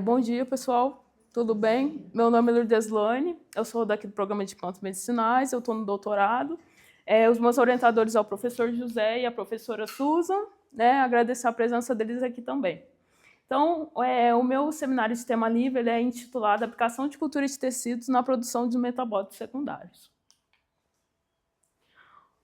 Bom dia, pessoal. Tudo bem? Meu nome é Lourdes Lane, eu sou daqui do Programa de Plantas Medicinais, eu estou no doutorado. Os meus orientadores são o professor José e a professora Susan, né? Agradecer a presença deles aqui também. Então, o meu seminário de tema livre é intitulado Aplicação de cultura de tecidos na produção de metabólitos secundários.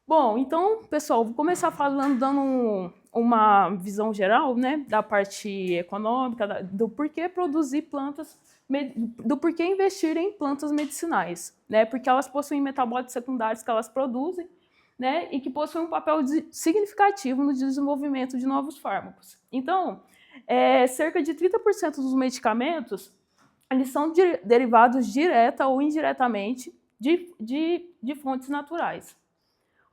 Bom, então, pessoal, vou começar dando uma visão geral, né, da parte econômica, do porquê produzir plantas, do porquê investir em plantas medicinais, né, porque elas possuem metabólitos secundários que elas produzem, né, e que possuem um papel significativo no desenvolvimento de novos fármacos. Então, cerca de 30% dos medicamentos eles são derivados direta ou indiretamente de fontes naturais.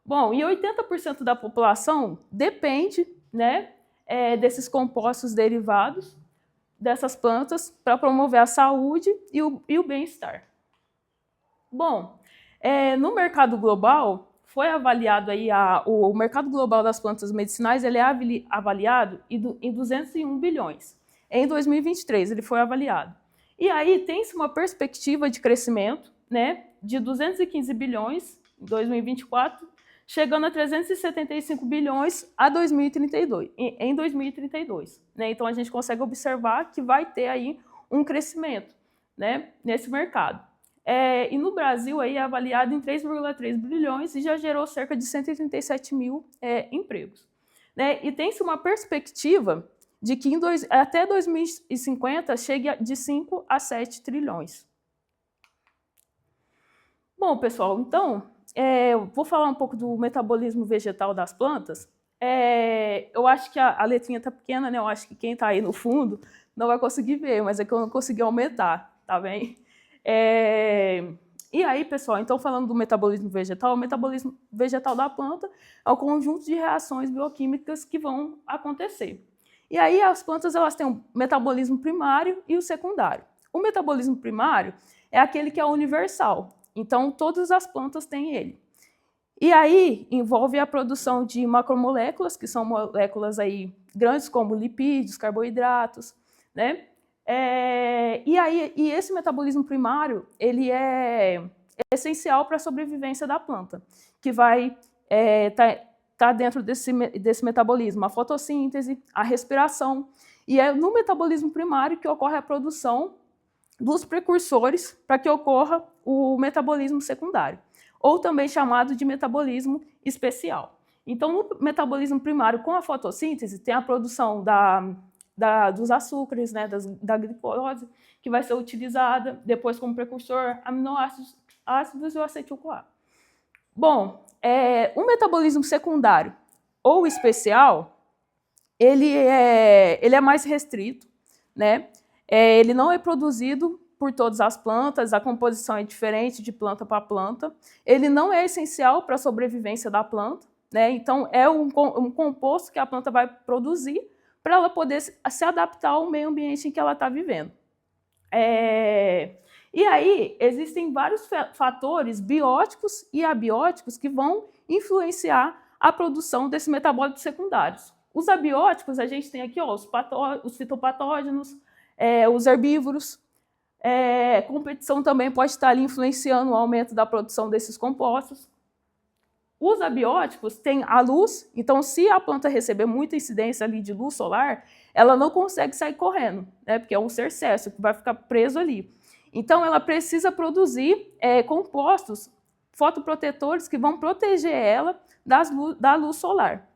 Bom, e 80% da população depende, né, desses compostos derivados dessas plantas para promover a saúde e o bem-estar. Bom, no mercado global, foi avaliado aí o mercado global das plantas medicinais, ele é avaliado em 201 bilhões. Em 2023 ele foi avaliado. E aí tem-se uma perspectiva de crescimento, né, de 215 bilhões em 2024, chegando a 375 bilhões em 2032. Né? Então, a gente consegue observar que vai ter aí um crescimento, né, nesse mercado. E no Brasil aí é avaliado em 3,3 bilhões e já gerou cerca de 137 mil empregos. Né? E tem-se uma perspectiva de que até 2050 chegue de 5 a 7 trilhões. Bom, pessoal, então, eu vou falar um pouco do metabolismo vegetal das plantas. Eu acho que a letrinha está pequena, né? Eu acho que quem está aí no fundo não vai conseguir ver, mas é que eu não consegui aumentar, tá bem? E aí, pessoal, então falando do metabolismo vegetal, o metabolismo vegetal da planta é o conjunto de reações bioquímicas que vão acontecer. E aí as plantas elas têm o metabolismo primário e o secundário. O metabolismo primário é aquele que é universal, então todas as plantas têm ele. E aí envolve a produção de macromoléculas, que são moléculas aí grandes como lipídios, carboidratos, né? E esse metabolismo primário ele é essencial para a sobrevivência da planta, que vai tá dentro desse metabolismo, a fotossíntese, a respiração, e é no metabolismo primário que ocorre a produção dos precursores para que ocorra o metabolismo secundário, ou também chamado de metabolismo especial. Então, no metabolismo primário, com a fotossíntese, tem a produção dos açúcares, né, da glicose, que vai ser utilizada depois como precursor aminoácidos e o acetil-CoA. Bom, o metabolismo secundário ou especial, ele é mais restrito, né? Ele não é produzido por todas as plantas, a composição é diferente de planta para planta, ele não é essencial para a sobrevivência da planta, né? Então é um composto que a planta vai produzir para ela poder se adaptar ao meio ambiente em que ela está vivendo. E aí existem vários fatores bióticos e abióticos que vão influenciar a produção desses metabólitos secundários. Os abióticos, a gente tem aqui os fitopatógenos, os herbívoros. Competição também pode estar ali influenciando o aumento da produção desses compostos. Os abióticos têm a luz, então se a planta receber muita incidência ali de luz solar, ela não consegue sair correndo, né, porque é um ser cesso que vai ficar preso ali. Então ela precisa produzir compostos fotoprotetores que vão proteger ela da luz solar.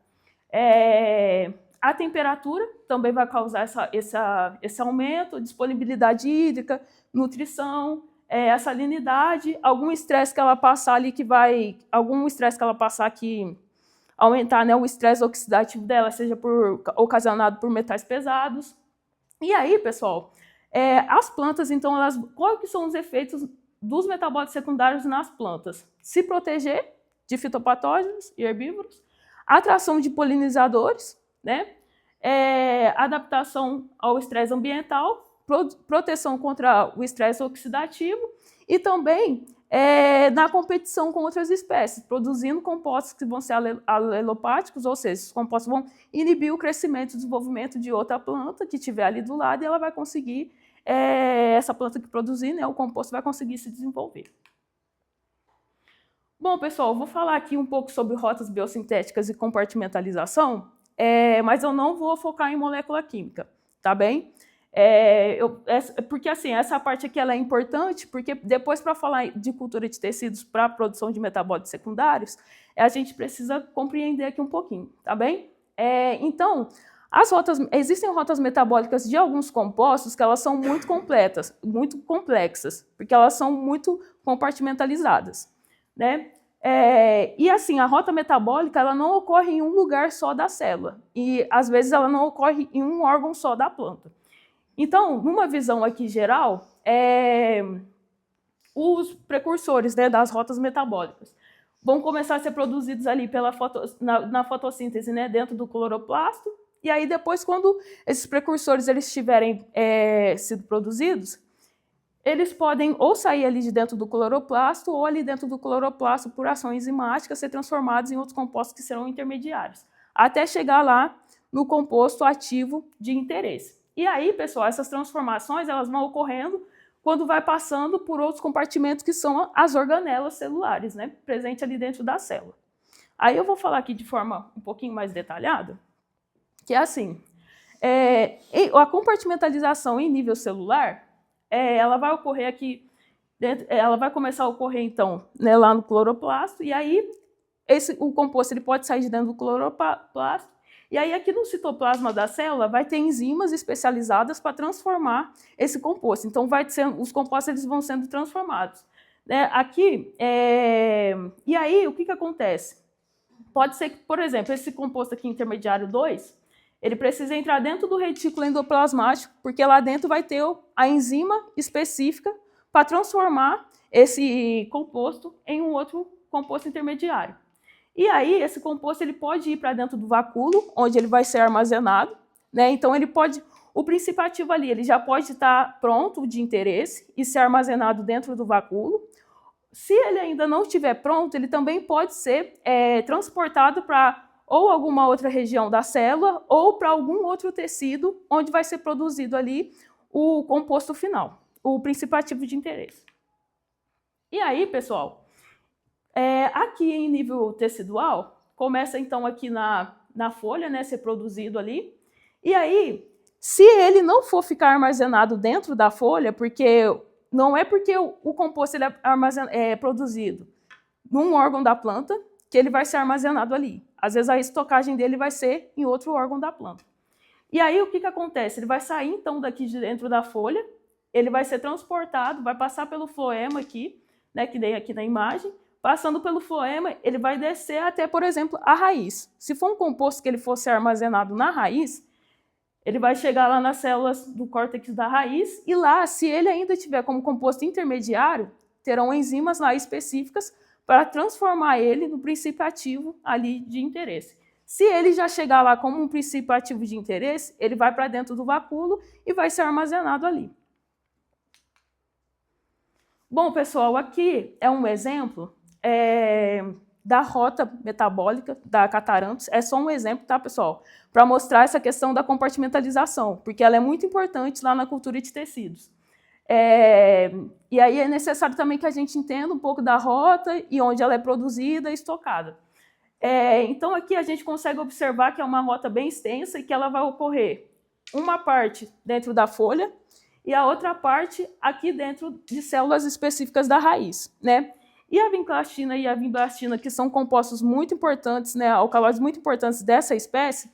A temperatura também vai causar esse aumento, disponibilidade hídrica, nutrição, a salinidade, algum estresse que ela passar ali que aumentar, né, o estresse oxidativo dela, seja ocasionado por metais pesados. E aí, pessoal, as plantas, então, quais que são os efeitos dos metabólitos secundários nas plantas? Se proteger de fitopatógenos e herbívoros, atração de polinizadores, né? Adaptação ao estresse ambiental, proteção contra o estresse oxidativo e também na competição com outras espécies, produzindo compostos que vão ser alelopáticos, ou seja, esses compostos vão inibir o crescimento e desenvolvimento de outra planta que estiver ali do lado e ela vai conseguir essa planta que produzir, né, o composto vai conseguir se desenvolver. Bom, pessoal, vou falar aqui um pouco sobre rotas biosintéticas e compartimentalização, mas eu não vou focar em molécula química, tá bem? Porque assim, essa parte aqui ela é importante, porque depois para falar de cultura de tecidos para a produção de metabólitos secundários, a gente precisa compreender aqui um pouquinho, tá bem? Então, existem rotas metabólicas de alguns compostos que elas são muito complexas, porque elas são muito compartimentalizadas, né? E assim, a rota metabólica ela não ocorre em um lugar só da célula, e às vezes ela não ocorre em um órgão só da planta. Então, numa visão aqui geral, os precursores, né, das rotas metabólicas vão começar a ser produzidos ali na fotossíntese, né, dentro do cloroplasto, e aí depois, quando esses precursores eles tiverem sido produzidos, eles podem ou sair ali de dentro do cloroplasto ou ali dentro do cloroplasto por ação enzimática ser transformados em outros compostos que serão intermediários, até chegar lá no composto ativo de interesse. E aí, pessoal, essas transformações elas vão ocorrendo quando vai passando por outros compartimentos que são as organelas celulares, né, presentes ali dentro da célula. Aí eu vou falar aqui de forma um pouquinho mais detalhada, que é assim, a compartimentalização em nível celular, ela vai ocorrer aqui, ela vai começar a ocorrer então, né, lá no cloroplasto, e aí o composto ele pode sair de dentro do cloroplasto, e aí aqui no citoplasma da célula vai ter enzimas especializadas para transformar esse composto. Então os compostos eles vão sendo transformados, né? Aqui, e aí o que acontece? Pode ser que, por exemplo, esse composto aqui intermediário 2, ele precisa entrar dentro do retículo endoplasmático, porque lá dentro vai ter a enzima específica para transformar esse composto em um outro composto intermediário. E aí, esse composto ele pode ir para dentro do vacúolo, onde ele vai ser armazenado, né? Então, o princípio ativo ali, ele já pode estar pronto de interesse e ser armazenado dentro do vacúolo. Se ele ainda não estiver pronto, ele também pode ser transportado para ou alguma outra região da célula ou para algum outro tecido, onde vai ser produzido ali o composto final, o princípio ativo de interesse. E aí, pessoal, aqui em nível tecidual, começa então aqui na folha, né, ser produzido ali. E aí, se ele não for ficar armazenado dentro da folha, não é porque o composto ele é produzido num órgão da planta que ele vai ser armazenado ali. Às vezes a estocagem dele vai ser em outro órgão da planta. E aí o que acontece? Ele vai sair então daqui de dentro da folha, ele vai ser transportado, vai passar pelo floema aqui, né, que dei aqui na imagem. Passando pelo floema, ele vai descer até, por exemplo, a raiz. Se for um composto que ele fosse armazenado na raiz, ele vai chegar lá nas células do córtex da raiz e lá, se ele ainda tiver como composto intermediário, terão enzimas lá específicas para transformar ele no princípio ativo ali de interesse. Se ele já chegar lá como um princípio ativo de interesse, ele vai para dentro do vacúolo e vai ser armazenado ali. Bom, pessoal, aqui é um exemplo da rota metabólica da Catharanthus. É só um exemplo, tá, pessoal? Para mostrar essa questão da compartimentalização, porque ela é muito importante lá na cultura de tecidos. E aí é necessário também que a gente entenda um pouco da rota e onde ela é produzida e estocada. Então aqui a gente consegue observar que é uma rota bem extensa e que ela vai ocorrer uma parte dentro da folha e a outra parte aqui dentro de células específicas da raiz, né? E a vinclastina e a vinblastina, que são compostos muito importantes, né, alcaloides muito importantes dessa espécie,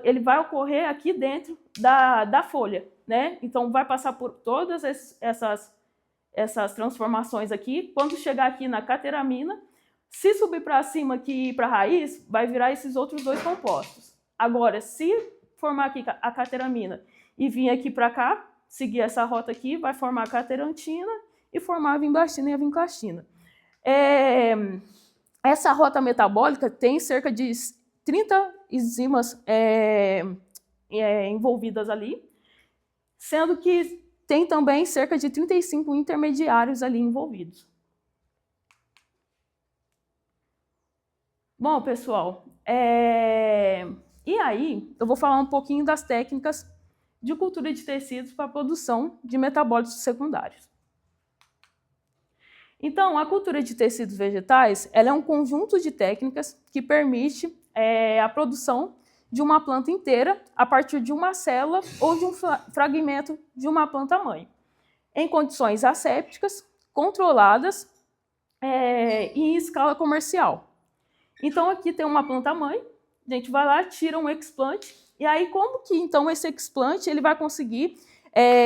ele vai ocorrer aqui dentro da folha, né? Então vai passar por todas essas transformações aqui. Quando chegar aqui na cateramina, se subir para cima aqui para a raiz, vai virar esses outros dois compostos. Agora, se formar aqui a cateramina e vir aqui para cá, seguir essa rota aqui, vai formar a caterantina e formar a vinblastina e a vinclastina. Essa rota metabólica tem cerca de 30 enzimas envolvidas ali, sendo que tem também cerca de 35 intermediários ali envolvidos. Bom, pessoal, e aí eu vou falar um pouquinho das técnicas de cultura de tecidos para a produção de metabólitos secundários. Então, a cultura de tecidos vegetais ela é um conjunto de técnicas que permite a produção de uma planta inteira a partir de uma célula ou de um fragmento de uma planta-mãe, em condições assépticas, controladas e em escala comercial. Então, aqui tem uma planta-mãe, a gente vai lá, tira um explante, e aí como que então esse explante ele vai conseguir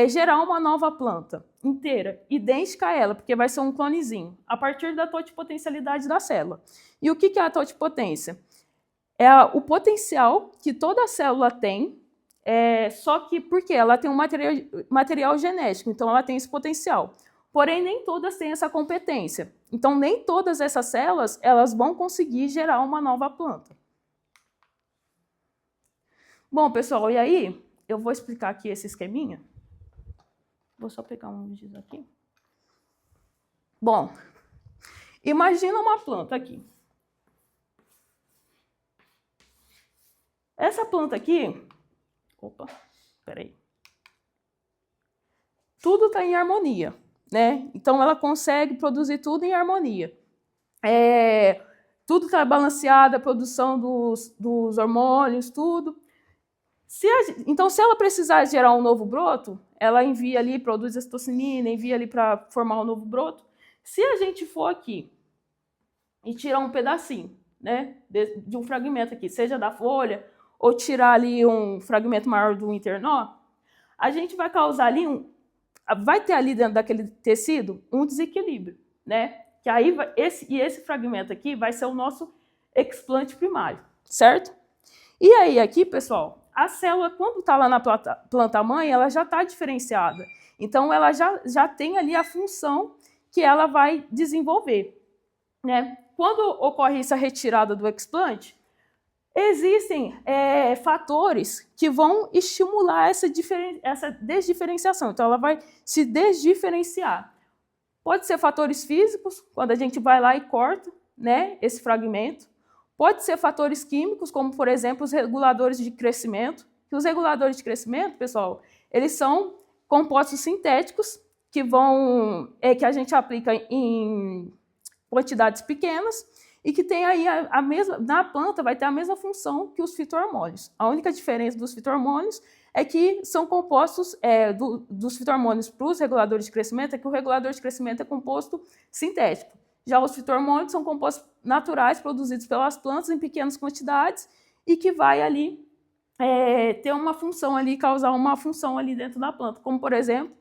gerar uma nova planta inteira, idêntica a ela, porque vai ser um clonezinho, a partir da totipotencialidade da célula. E o que é a totipotência? É o potencial que toda célula tem, só que porque ela tem um material genético, então ela tem esse potencial. Porém, nem todas têm essa competência. Então, nem todas essas células elas vão conseguir gerar uma nova planta. Bom, pessoal, e aí eu vou explicar aqui esse esqueminha. Vou só pegar um giz aqui. Bom, imagina uma planta aqui. Essa planta aqui, opa, peraí. Tudo está em harmonia, né? Então ela consegue produzir tudo em harmonia. Tudo está balanceado, a produção dos hormônios, tudo. Então, se ela precisar gerar um novo broto, ela envia ali, produz ocitocinina, envia ali para formar um novo broto. Se a gente for aqui e tirar um pedacinho, né, de um fragmento aqui, seja da folha, ou tirar ali um fragmento maior do internó, a gente vai causar ali vai ter ali dentro daquele tecido um desequilíbrio, né? Que aí esse fragmento aqui vai ser o nosso explante primário, certo? E aí aqui, pessoal, a célula, quando está lá na planta-mãe, ela já está diferenciada. Então, ela já tem ali a função que ela vai desenvolver, né? Quando ocorre essa retirada do explante, existem fatores que vão estimular essa desdiferenciação. Então, ela vai se desdiferenciar. Pode ser fatores físicos, quando a gente vai lá e corta, né, esse fragmento. Pode ser fatores químicos, como, por exemplo, os reguladores de crescimento. E os reguladores de crescimento, pessoal, eles são compostos sintéticos que que a gente aplica em quantidades pequenas e que tem aí na planta vai ter a mesma função que os fitohormônios. A única diferença dos fitohormônios é que são compostos dos fitohormônios para os reguladores de crescimento, é que o regulador de crescimento é composto sintético. Já os fitohormônios são compostos naturais produzidos pelas plantas em pequenas quantidades e que vai ali ter uma função ali, causar uma função ali dentro da planta, como, por exemplo,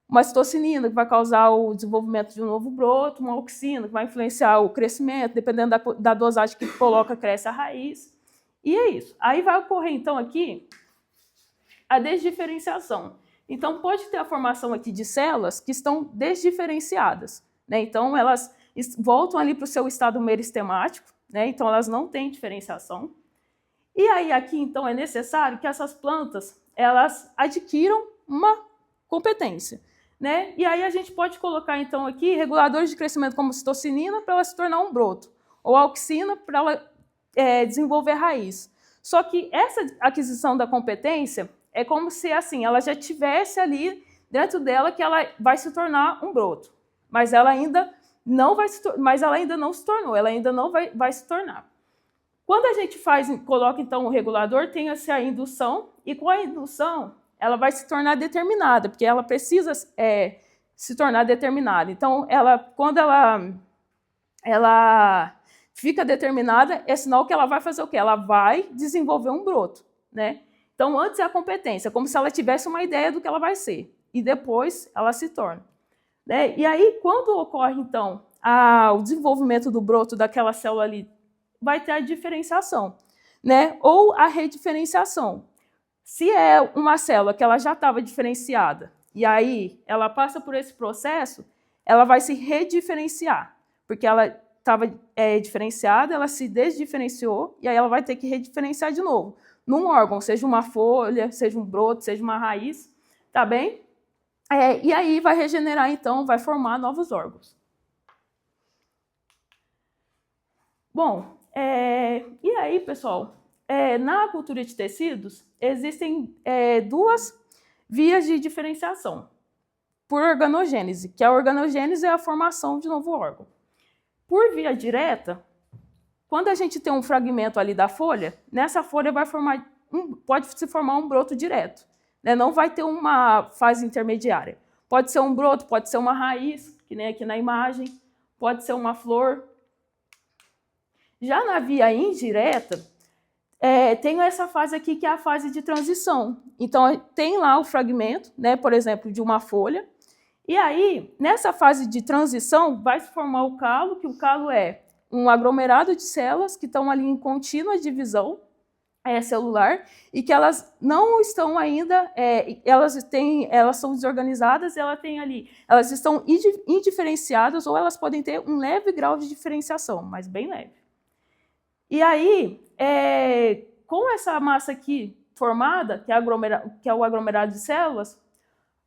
uma ocitocinina, que vai causar o desenvolvimento de um novo broto, uma auxina, que vai influenciar o crescimento, dependendo da dosagem que coloca, cresce a raiz. E é isso. Aí vai ocorrer, então, aqui a desdiferenciação. Então, pode ter a formação aqui de células que estão desdiferenciadas, né? Então, elas voltam ali para o seu estado meristemático, né? Então, elas não têm diferenciação. E aí, aqui, então, é necessário que essas plantas elas adquiram uma competência, né? E aí a gente pode colocar, então, aqui reguladores de crescimento como ocitocinina para ela se tornar um broto, ou auxina para ela desenvolver raiz. Só que essa aquisição da competência é como se, assim, ela já tivesse ali dentro dela que ela vai se tornar um broto, mas ela ainda não se tornou, ela ainda não vai se tornar. Quando a gente coloca, então, o regulador, tem essa indução, e com a indução, ela vai se tornar determinada, porque ela precisa se tornar determinada. Então, quando ela fica determinada, é sinal que ela vai fazer o quê? Ela vai desenvolver um broto, né? Então, antes é a competência, como se ela tivesse uma ideia do que ela vai ser, e depois ela se torna, né? E aí, quando ocorre, então, o desenvolvimento do broto daquela célula ali, vai ter a diferenciação, né? Ou a rediferenciação. Se é uma célula que ela já estava diferenciada, e aí ela passa por esse processo, ela vai se rediferenciar, porque ela estava diferenciada, ela se desdiferenciou, e aí ela vai ter que rediferenciar de novo, num órgão, seja uma folha, seja um broto, seja uma raiz, tá bem? E aí vai regenerar, então, vai formar novos órgãos. Bom, e aí, pessoal, na cultura de tecidos, existem duas vias de diferenciação. Por organogênese, que a organogênese é a formação de novo órgão. Por via direta, quando a gente tem um fragmento ali da folha, nessa folha pode se formar um broto direto, né? Não vai ter uma fase intermediária. Pode ser um broto, pode ser uma raiz, que nem aqui na imagem, pode ser uma flor. Já na via indireta, tem essa fase aqui que é a fase de transição. Então, tem lá o fragmento, né, por exemplo, de uma folha, e aí, nessa fase de transição, vai se formar o calo, que o calo é um aglomerado de células que estão ali em contínua divisão celular e que elas não estão ainda, elas são desorganizadas, elas estão indiferenciadas ou elas podem ter um leve grau de diferenciação, mas bem leve. E aí, com essa massa aqui formada, que é o aglomerado de células,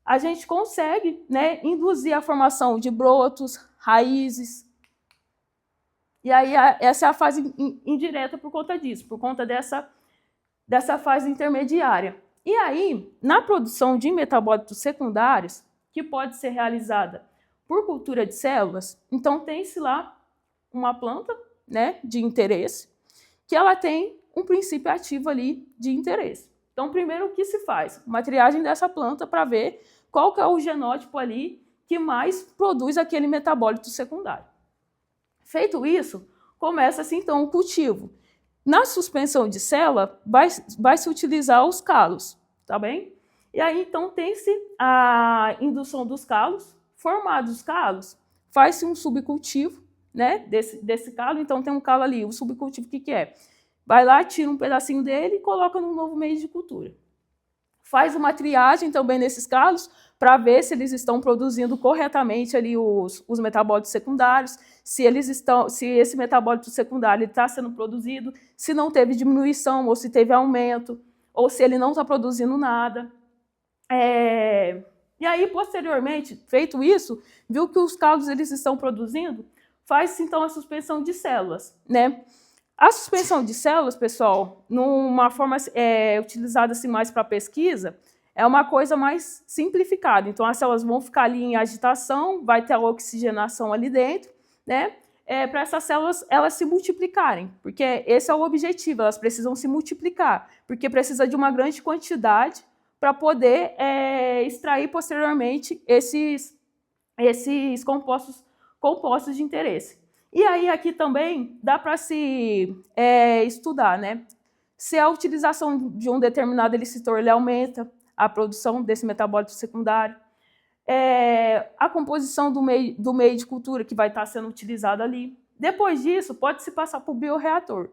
a gente consegue, né, induzir a formação de brotos, raízes. E aí, essa é a fase indireta por conta disso, por conta dessa fase intermediária. E aí, na produção de metabólitos secundários, que pode ser realizada por cultura de células, então tem-se lá uma planta, né, de interesse, que ela tem um princípio ativo ali de interesse. Então, primeiro, o que se faz? Uma triagem dessa planta para ver qual que é o genótipo ali que mais produz aquele metabólito secundário. Feito isso, começa-se então o cultivo. Na suspensão de célula, vai se utilizar os calos, tá bem? E aí, então, tem-se a indução dos calos. Formados os calos, faz-se um subcultivo, né, desse calo. Então, tem um calo ali, o subcultivo, o que é? Vai lá, tira um pedacinho dele e coloca num novo meio de cultura. Faz uma triagem também nesses calos para ver se eles estão produzindo corretamente ali os metabólitos secundários, se esse metabólito secundário está sendo produzido, se não teve diminuição ou se teve aumento, ou se ele não está produzindo nada. E aí, posteriormente, feito isso, viu que os calos eles estão produzindo, faz-se então a suspensão de células, né? A suspensão de células, pessoal, numa forma utilizada assim, mais para pesquisa, é uma coisa mais simplificada. Então, as células vão ficar ali em agitação, vai ter a oxigenação ali dentro, né? Para essas células elas se multiplicarem, porque esse é o objetivo, elas precisam se multiplicar, porque precisa de uma grande quantidade para poder extrair posteriormente esses compostos de interesse. E aí aqui também dá para se estudar, né? Se a utilização de um determinado elicitor ele aumenta a produção desse metabólito secundário, a composição do meio de cultura que vai estar sendo utilizado ali. Depois disso, pode-se passar para o bioreator.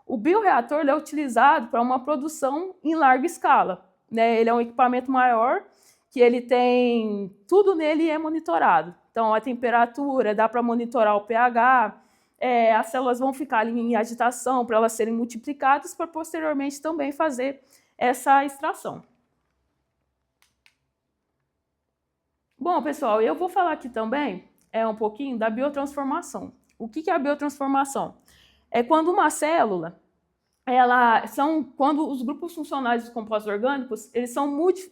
O bioreator ele é utilizado para uma produção em larga escala, né? Ele é um equipamento maior, que ele tem... Tudo nele é monitorado. Então, a temperatura, dá para monitorar o pH, as células vão ficar ali em agitação para elas serem multiplicadas, para posteriormente também fazer essa extração. Bom, pessoal, eu vou falar aqui também um pouquinho da biotransformação. O que é a biotransformação? É quando uma célula, quando os grupos funcionais dos compostos orgânicos, eles são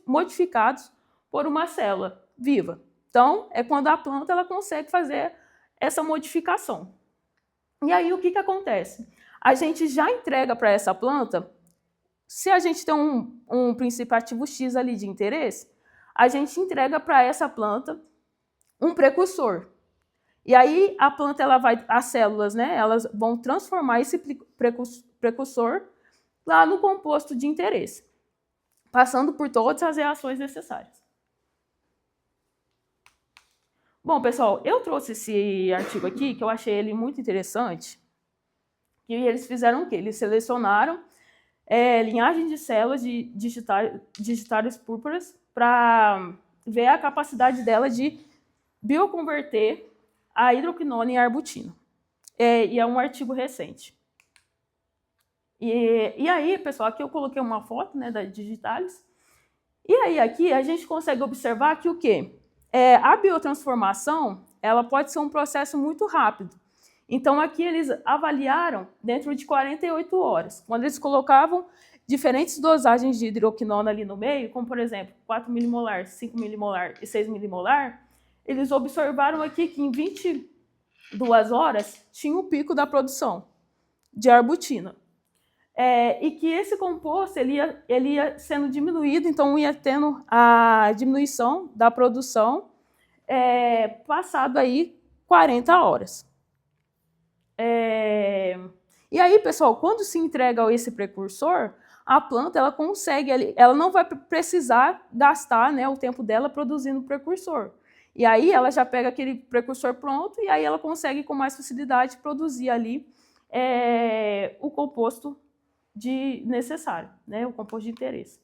modificados por uma célula viva. Então, é quando a planta ela consegue fazer essa modificação. E aí, o que acontece? A gente já entrega para essa planta, se a gente tem um princípio ativo X ali de interesse, a gente entrega para essa planta um precursor. E aí, a planta, as células, né, elas vão transformar esse precursor lá no composto de interesse, passando por todas as reações necessárias. Bom, pessoal, eu trouxe esse artigo aqui, que eu achei ele muito interessante, e eles fizeram o quê? Eles selecionaram linhagem de células de digitários púrpuras para ver a capacidade dela de bioconverter a hidroquinona em arbutina. E é um artigo recente. E aí, pessoal, aqui eu coloquei uma foto, né, da Digitalis. E aí, aqui, a gente consegue observar que o quê? A biotransformação ela pode ser um processo muito rápido. Então, aqui eles avaliaram dentro de 48 horas. Quando eles colocavam diferentes dosagens de hidroquinona ali no meio, como por exemplo 4 milimolar, 5 milimolar e 6 milimolar, eles observaram aqui que em 22 horas tinha o pico da produção de arbutina. E que esse composto ele ia sendo diminuído, então ia tendo a diminuição da produção passado aí 40 horas. E aí, pessoal, quando se entrega esse precursor, a planta ela consegue, ela não vai precisar gastar, né, o tempo dela produzindo o precursor. E aí ela já pega aquele precursor pronto e aí ela consegue com mais facilidade produzir ali o composto necessário, né, o composto de interesse.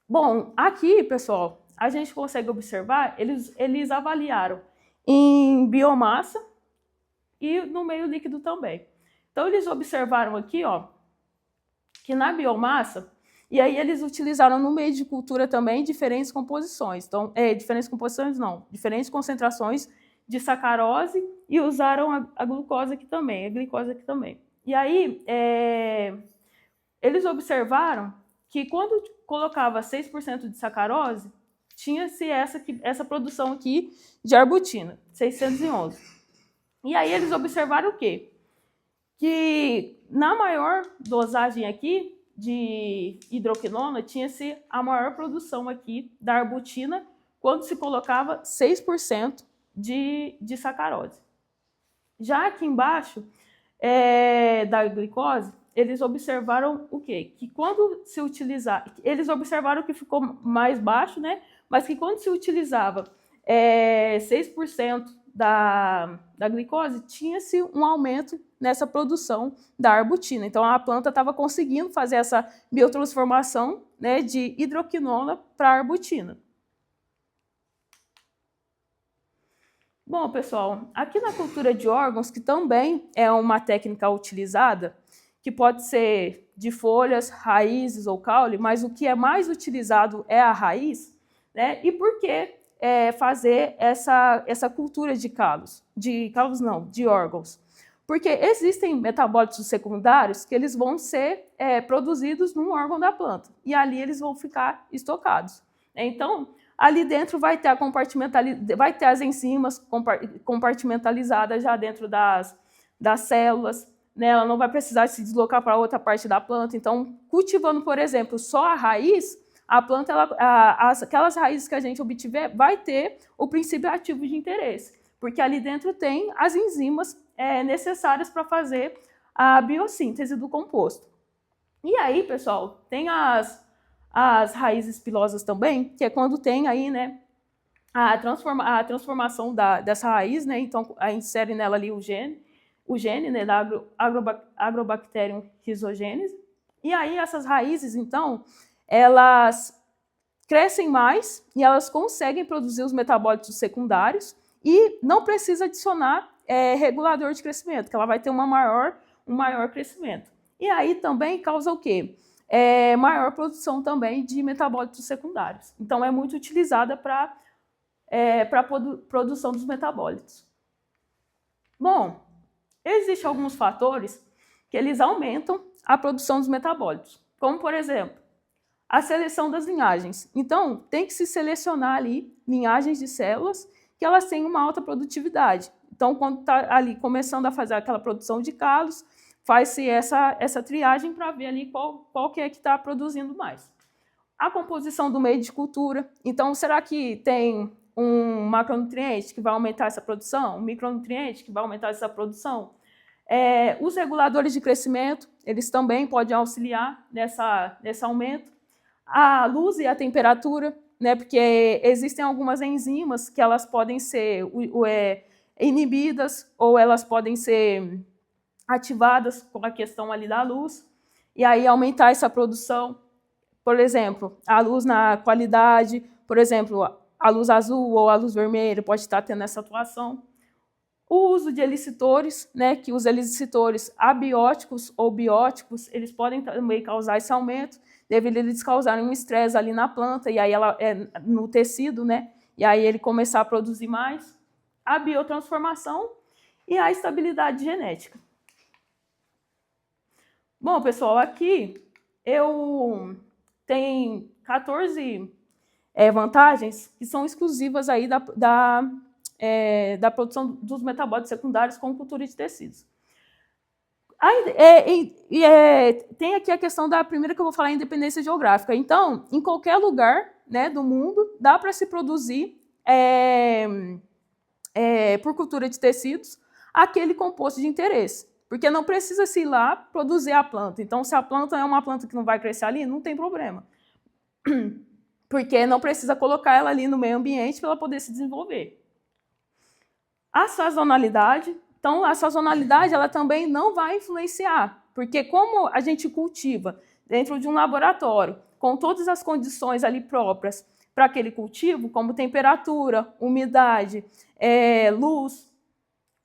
Bom, aqui, pessoal, a gente consegue observar, eles avaliaram em biomassa e no meio líquido também. Então, eles observaram aqui, ó, que na biomassa, e aí eles utilizaram no meio de cultura também diferentes composições. Então, diferentes concentrações de sacarose e usaram a glucose aqui também, a glicose aqui também. E aí, eles observaram que quando colocava 6% de sacarose, tinha-se essa produção aqui de arbutina, 611. E aí eles observaram o quê? Que na maior dosagem aqui de hidroquinona, tinha-se a maior produção aqui da arbutina quando se colocava 6% de sacarose. Já aqui embaixo, da glicose, eles observaram o quê? Que quando se utilizar, eles observaram que ficou mais baixo, né? Mas que quando se utilizava 6% da glicose, tinha-se um aumento nessa produção da arbutina. Então, a planta estava conseguindo fazer essa biotransformação, né, de hidroquinona para arbutina. Bom, pessoal, aqui na cultura de órgãos, que também é uma técnica utilizada, que pode ser de folhas, raízes ou caule, mas o que é mais utilizado é a raiz, né? E por que fazer essa cultura de de órgãos? Porque existem metabólitos secundários que eles vão ser produzidos num órgão da planta, e ali eles vão ficar estocados. Então, ali dentro vai ter as enzimas compartimentalizadas já dentro das células, né? Ela não vai precisar se deslocar para outra parte da planta. Então, cultivando, por exemplo, só a raiz, a planta, aquelas raízes que a gente obtiver, vai ter o princípio ativo de interesse, porque ali dentro tem as enzimas necessárias para fazer a biossíntese do composto. E aí, pessoal, tem as raízes pilosas também, que é quando tem aí, né, a transformação dessa raiz, né? Então, insere nela ali o gene, né, da Agrobacterium rhizogenes. E aí essas raízes, então, elas crescem mais e elas conseguem produzir os metabólitos secundários e não precisa adicionar regulador de crescimento, que ela vai ter um maior crescimento. E aí também causa o quê? Maior produção também de metabólitos secundários. Então, é muito utilizada para produção dos metabólitos. Bom, existem alguns fatores que eles aumentam a produção dos metabólitos, como, por exemplo, a seleção das linhagens. Então, tem que se selecionar ali linhagens de células que elas têm uma alta produtividade. Então, quando está ali começando a fazer aquela produção de calos, faz-se essa triagem para ver ali qual que é que está produzindo mais. A composição do meio de cultura. Então, será que tem um macronutriente que vai aumentar essa produção? Um micronutriente que vai aumentar essa produção? Os reguladores de crescimento, eles também podem auxiliar nesse aumento. A luz e a temperatura, né, porque existem algumas enzimas que elas podem ser inibidas ou elas podem ser ativadas com a questão ali da luz, e aí aumentar essa produção. Por exemplo, a luz na qualidade, por exemplo, a luz azul ou a luz vermelha pode estar tendo essa atuação. O uso de elicitores, né, que os elicitores abióticos ou bióticos, eles podem também causar esse aumento, devido a eles causarem um estresse ali na planta, e aí ela no tecido, né, e aí ele começar a produzir mais. A biotransformação e a estabilidade genética. Bom, pessoal, aqui eu tenho 14 vantagens que são exclusivas aí da produção dos metabólitos secundários com cultura de tecidos. Tem aqui a questão da primeira que eu vou falar, independência geográfica. Então, em qualquer lugar, né, do mundo, dá para se produzir, por cultura de tecidos, aquele composto de interesse. Porque não precisa se ir lá produzir a planta. Então, se a planta é uma planta que não vai crescer ali, não tem problema. Porque não precisa colocar ela ali no meio ambiente para ela poder se desenvolver. A sazonalidade. Então, a sazonalidade ela também não vai influenciar, porque como a gente cultiva dentro de um laboratório, com todas as condições ali próprias para aquele cultivo, como temperatura, umidade, luz,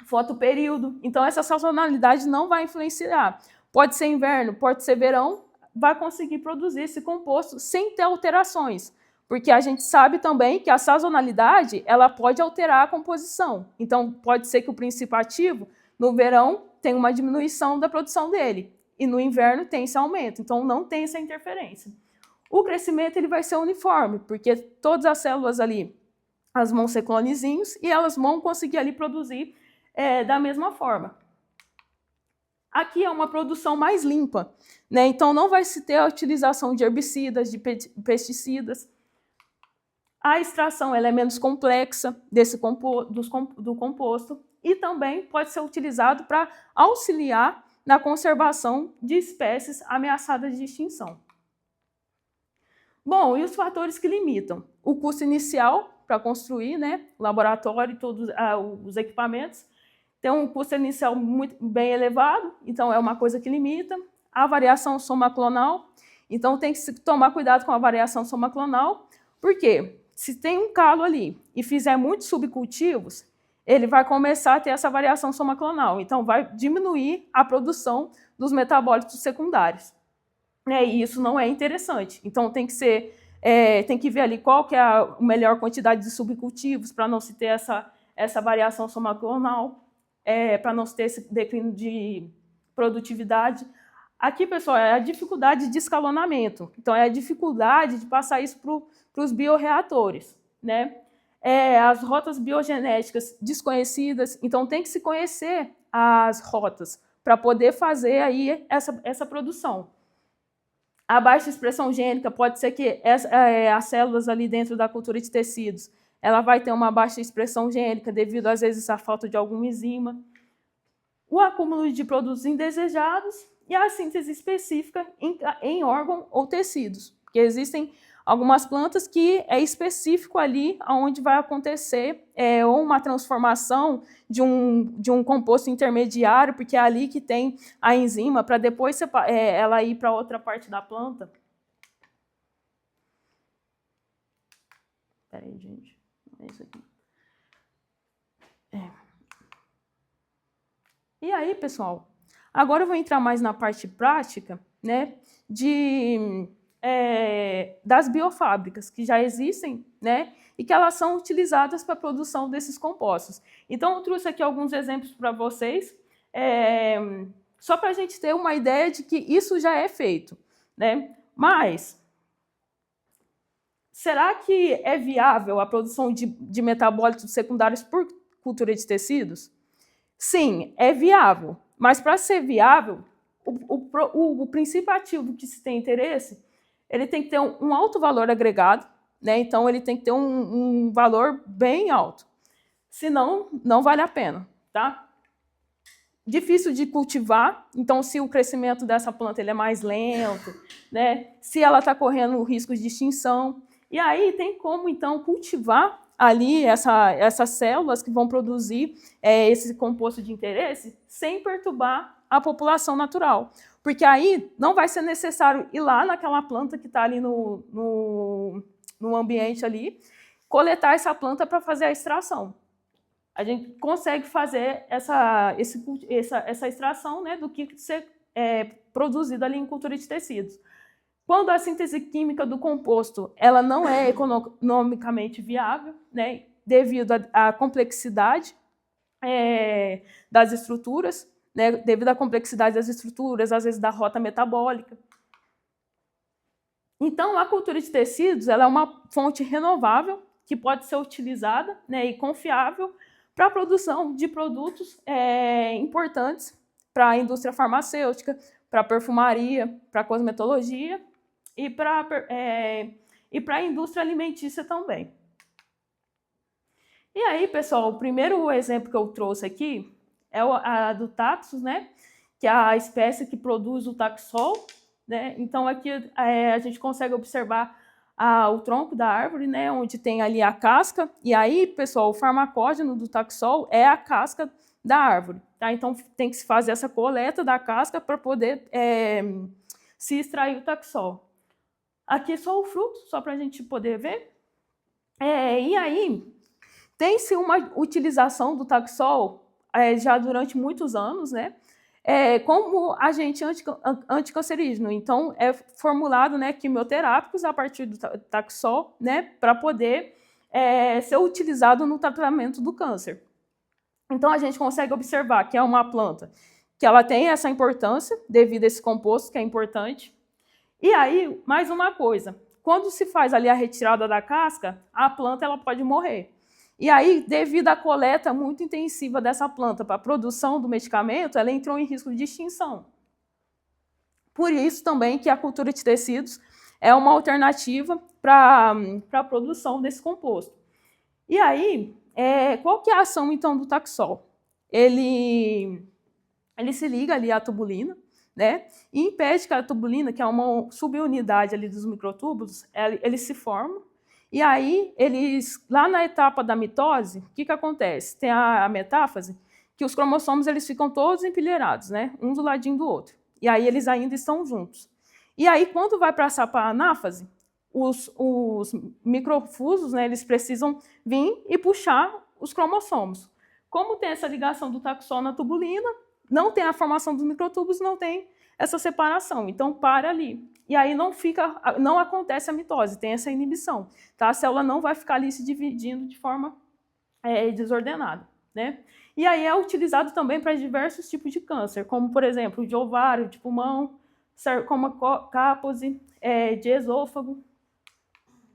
fotoperíodo, então essa sazonalidade não vai influenciar. Pode ser inverno, pode ser verão, vai conseguir produzir esse composto sem ter alterações. Porque a gente sabe também que a sazonalidade ela pode alterar a composição. Então, pode ser que o princípio ativo, no verão, tenha uma diminuição da produção dele. E no inverno tem esse aumento. Então, não tem essa interferência. O crescimento ele vai ser uniforme, porque todas as células ali elas vão ser clonezinhos e elas vão conseguir ali produzir da mesma forma. Aqui é uma produção mais limpa, né? Então, não vai se ter a utilização de herbicidas, de pesticidas. A extração ela é menos complexa do composto e também pode ser utilizado para auxiliar na conservação de espécies ameaçadas de extinção. Bom, e os fatores que limitam? O custo inicial para construir, né, o laboratório e todos os equipamentos, tem um custo inicial muito bem elevado, então é uma coisa que limita. A variação somaclonal, então tem que se tomar cuidado com a variação somaclonal, por quê? Se tem um calo ali e fizer muitos subcultivos, ele vai começar a ter essa variação somaclonal. Então, vai diminuir a produção dos metabólitos secundários. E isso não é interessante. Então, tem que ver ali qual que é a melhor quantidade de subcultivos para não se ter essa variação somaclonal, para não se ter esse declínio de produtividade. Aqui, pessoal, é a dificuldade de escalonamento. Então, é a dificuldade de passar isso para os bioreatores, né? As rotas biogenéticas desconhecidas. Então, tem que se conhecer as rotas para poder fazer aí essa produção. A baixa expressão gênica pode ser que as células ali dentro da cultura de tecidos, ela vai ter uma baixa expressão gênica devido, às vezes, à falta de alguma enzima. O acúmulo de produtos indesejados e a síntese específica em órgão ou tecidos, porque existem algumas plantas que é específico ali onde vai acontecer ou uma transformação de um composto intermediário, porque é ali que tem a enzima, para depois ela ir para outra parte da planta. Espera aí, gente. É isso aqui. E aí, pessoal, agora eu vou entrar mais na parte prática, né, das biofábricas que já existem, né, e que elas são utilizadas para a produção desses compostos. Então, eu trouxe aqui alguns exemplos para vocês, só para a gente ter uma ideia de que isso já é feito, né? Mas, será que é viável a produção de metabólitos secundários por cultura de tecidos? Sim, é viável, mas para ser viável, o princípio ativo que se tem interesse, ele tem que ter um alto valor agregado, né? Então ele tem que ter um valor bem alto, senão não vale a pena, tá? Difícil de cultivar, então se o crescimento dessa planta ele é mais lento, né? Se ela está correndo riscos de extinção, e aí tem como então cultivar ali essas células que vão produzir esse composto de interesse sem perturbar a população natural. Porque aí não vai ser necessário ir lá naquela planta que está ali no ambiente ali, coletar essa planta para fazer a extração. A gente consegue fazer essa extração, né, do que ser produzido ali em cultura de tecidos. Quando a síntese química do composto ela não é economicamente viável, né, devido à complexidade das estruturas, né, devido à complexidade das estruturas, às vezes da rota metabólica. Então, a cultura de tecidos ela é uma fonte renovável que pode ser utilizada, né, e confiável para a produção de produtos importantes para a indústria farmacêutica, para a perfumaria, para a cosmetologia e para a indústria alimentícia também. E aí, pessoal, o primeiro exemplo que eu trouxe aqui é a do Taxus, né, que é a espécie que produz o Taxol, né? Então, aqui a gente consegue observar o tronco da árvore, né, onde tem ali a casca. E aí, pessoal, o farmacógeno do Taxol é a casca da árvore. Tá? Então, tem que se fazer essa coleta da casca para poder se extrair o Taxol. Aqui é só o fruto, só para a gente poder ver. E aí, tem-se uma utilização do Taxol já durante muitos anos, né? Como agente anticancerígeno. Então, é formulado, né, quimioterápicos a partir do Taxol, né, para poder ser utilizado no tratamento do câncer. Então, a gente consegue observar que é uma planta que ela tem essa importância devido a esse composto que é importante. E aí, mais uma coisa, quando se faz ali a retirada da casca, a planta ela pode morrer. E aí, devido à coleta muito intensiva dessa planta para a produção do medicamento, ela entrou em risco de extinção. Por isso também que a cultura de tecidos é uma alternativa para a produção desse composto. E aí, qual que é a ação então do Taxol? Ele se liga ali à tubulina, né, e impede que a tubulina, que é uma subunidade ali dos microtúbulos, eles se formam. E aí, lá na etapa da mitose, o que acontece? Tem a metáfase, que os cromossomos eles ficam todos empilhados, né? Um do ladinho do outro. E aí, eles ainda estão juntos. E aí, quando vai passar para a anáfase, os microfusos, né, eles precisam vir e puxar os cromossomos. Como tem essa ligação do Taxol na tubulina, não tem a formação dos microtúbulos, não tem essa separação. Então, para ali. E aí não acontece a mitose, tem essa inibição. Tá? A célula não vai ficar ali se dividindo de forma desordenada. Né? E aí é utilizado também para diversos tipos de câncer, como, por exemplo, de ovário, de pulmão, sarcoma Kaposi, de esôfago.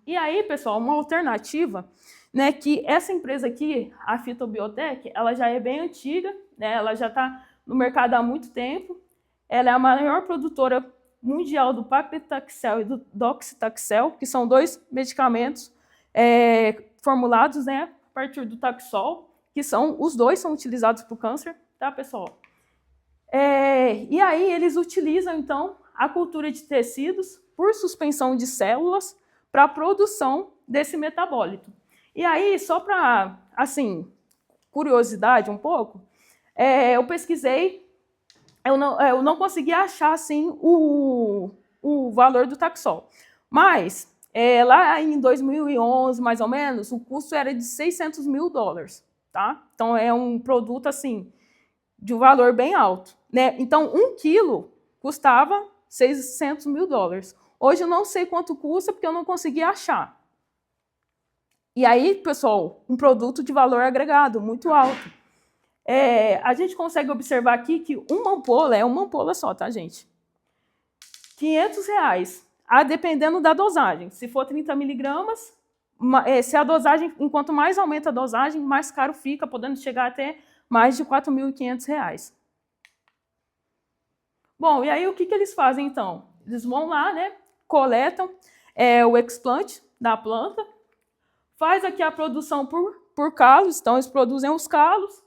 E aí, pessoal, uma alternativa, né, que essa empresa aqui, a Phytobiotech, ela já é bem antiga, né, ela já está no mercado há muito tempo. Ela é a maior produtora mundial do paclitaxel e do doxitaxel, que são dois medicamentos formulados, né, a partir do Taxol, que os dois são utilizados para o câncer, tá, pessoal? E aí eles utilizam, então, a cultura de tecidos por suspensão de células para a produção desse metabólito. E aí, só para, assim, curiosidade um pouco, eu pesquisei. Eu não consegui achar assim, o valor do Taxol. Mas, lá em 2011, mais ou menos, o custo era de $600 mil. Tá? Então, é um produto assim, de um valor bem alto. Né? Então, 1 quilo custava $600 mil. Hoje eu não sei quanto custa, porque eu não consegui achar. E aí, pessoal, um produto de valor agregado muito alto. A gente consegue observar aqui que uma ampola é uma ampola só, tá, gente? R$500, dependendo da dosagem. Se for 30 miligramas, se a dosagem, enquanto mais aumenta a dosagem, mais caro fica, podendo chegar até mais de R$4.500. Bom, e aí o que eles fazem, então? Eles vão lá, né, coletam o explante da planta, faz aqui a produção por calos, então eles produzem os calos,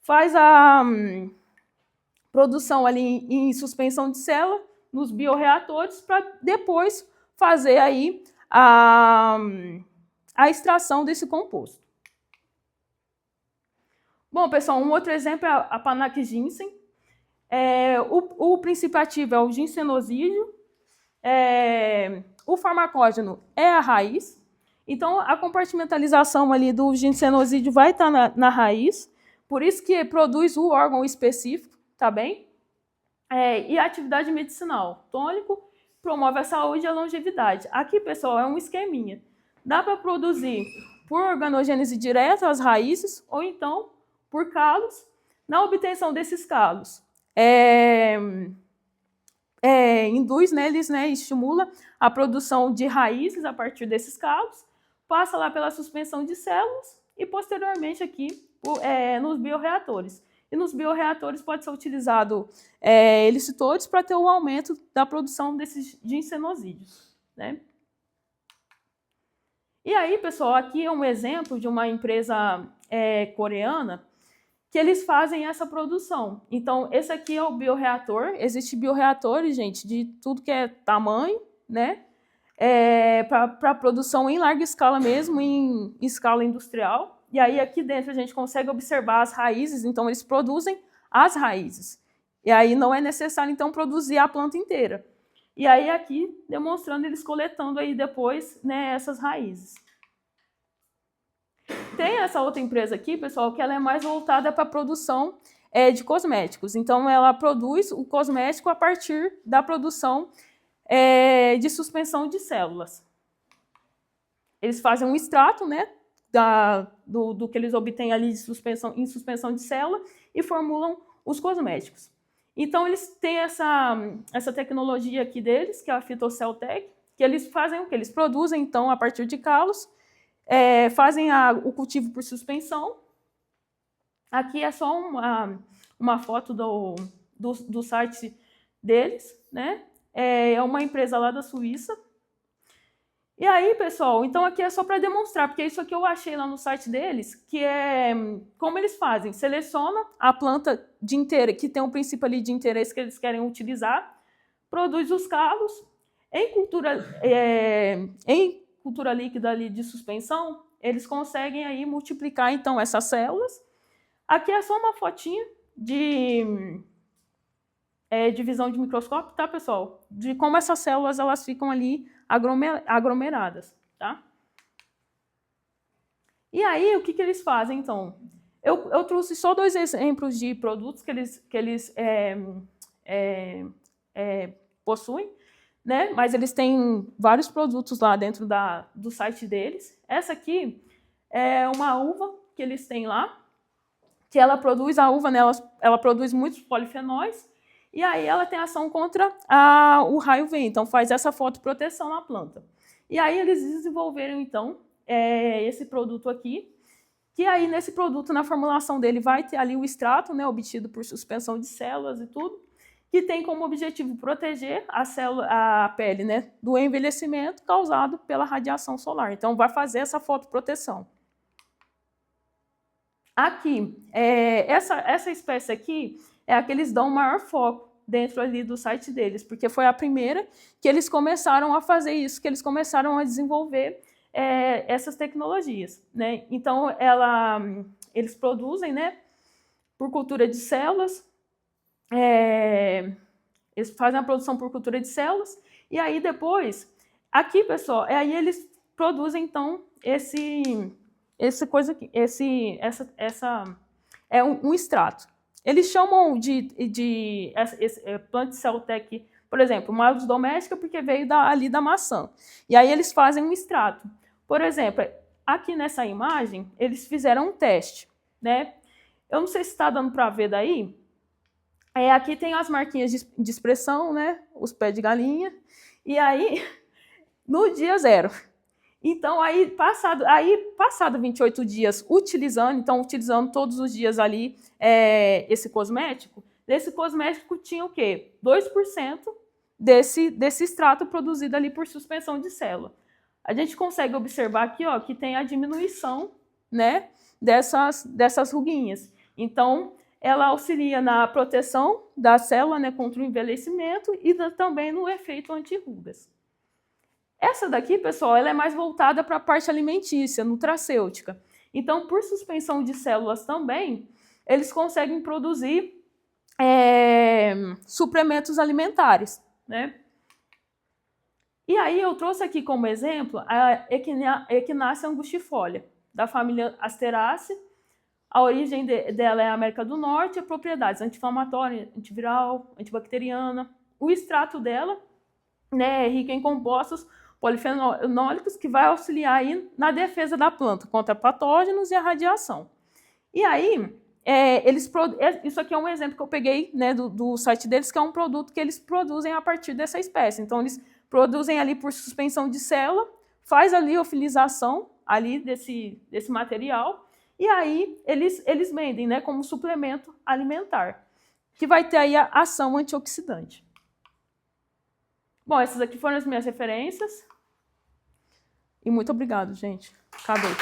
faz a produção ali em suspensão de célula nos bioreatores para depois fazer aí a extração desse composto. Bom, pessoal, um outro exemplo é a Panax ginseng. O princípio ativo é o ginsenosídeo. O farmacógeno é a raiz. Então, a compartimentalização ali do ginsenosídeo vai estar na raiz. Por isso que produz o órgão específico, tá bem? E a atividade medicinal. Tônico promove a saúde e a longevidade. Aqui, pessoal, é um esqueminha. Dá para produzir por organogênese direta as raízes ou então por calos. Na obtenção desses calos, induz neles, né, estimula a produção de raízes a partir desses calos, passa lá pela suspensão de células e posteriormente aqui nos bioreatores. E nos bioreatores pode ser utilizado helicitodes para ter o aumento da produção desses ginsenosídeos, né? E aí, pessoal, aqui é um exemplo de uma empresa coreana que eles fazem essa produção. Então, esse aqui é o bioreator. Existem bioreatores, gente, de tudo que é tamanho, né? Para produção em larga escala mesmo, em escala industrial. E aí, aqui dentro, a gente consegue observar as raízes. Então, eles produzem as raízes. E aí, não é necessário, então, produzir a planta inteira. E aí, aqui, demonstrando eles coletando aí depois, né, essas raízes. Tem essa outra empresa aqui, pessoal, que ela é mais voltada para a produção de cosméticos. Então, ela produz o cosmético a partir da produção de suspensão de células. Eles fazem um extrato, né, do que eles obtêm ali em suspensão de célula e formulam os cosméticos. Então, eles têm essa tecnologia aqui deles, que é a Phytocell-Tec, que eles fazem o quê? Eles produzem, então, a partir de calos, fazem o cultivo por suspensão. Aqui é só uma foto do site deles, né? É uma empresa lá da Suíça. E aí, pessoal, então aqui é só para demonstrar, porque isso aqui eu achei lá no site deles, que é como eles fazem. Seleciona a planta de interesse, que tem um princípio ali de interesse que eles querem utilizar, produz os calos. Em cultura líquida ali de suspensão, eles conseguem aí multiplicar, então, essas células. Aqui é só uma fotinha de visão de microscópio, tá, pessoal? De como essas células elas ficam ali aglomeradas, tá? E aí, o que eles fazem, então? Eu trouxe só 2 exemplos de produtos que eles possuem, né? Mas eles têm vários produtos lá dentro do site deles. Essa aqui é uma uva que eles têm lá, que ela produz, a uva, né, ela produz muitos polifenóis, e aí ela tem ação contra o raio-V, então faz essa fotoproteção na planta. E aí eles desenvolveram, então, esse produto aqui, que aí nesse produto, na formulação dele, vai ter ali o extrato, né, obtido por suspensão de células e tudo, que tem como objetivo proteger a pele, né, do envelhecimento causado pela radiação solar. Então, vai fazer essa fotoproteção. Aqui, essa espécie aqui é a que eles dão maior foco dentro ali do site deles, porque foi a primeira que eles começaram a fazer isso, que eles começaram a desenvolver essas tecnologias, né? Então, eles produzem, né, por cultura de células, eles fazem a produção por cultura de células, e aí depois, aqui, pessoal, aí eles produzem, então, um extrato. Eles chamam de Plant Cell Tech, por exemplo, Miles doméstica, porque veio ali da maçã. E aí eles fazem um extrato. Por exemplo, aqui nessa imagem, eles fizeram um teste, né? Eu não sei se está dando para ver daí. Aqui tem as marquinhas de expressão, né? Os pés de galinha. E aí, no dia 0. Então, passado 28 dias utilizando todos os dias ali esse cosmético tinha o quê? 2% desse extrato produzido ali por suspensão de célula. A gente consegue observar aqui, ó, que tem a diminuição, né, dessas ruguinhas. Então, ela auxilia na proteção da célula, né, contra o envelhecimento e também no efeito anti-rugas. Essa daqui, pessoal, ela é mais voltada para a parte alimentícia, nutracêutica. Então, por suspensão de células também, eles conseguem produzir suplementos alimentares, né? E aí eu trouxe aqui como exemplo a Echinacea angustifolia, da família Asteraceae. A origem dela é a América do Norte, e propriedades anti-inflamatória, antiviral, antibacteriana. O extrato dela, né, é rico em compostos polifenólicos que vai auxiliar aí na defesa da planta contra patógenos e a radiação. E aí, Isso aqui é um exemplo que eu peguei, né, do site deles, que é um produto que eles produzem a partir dessa espécie. Então, eles produzem ali por suspensão de célula, faz a liofilização ali desse material, e aí eles vendem, né, como suplemento alimentar, que vai ter aí a ação antioxidante. Bom, essas aqui foram as minhas referências. E muito obrigado, gente. Acabei.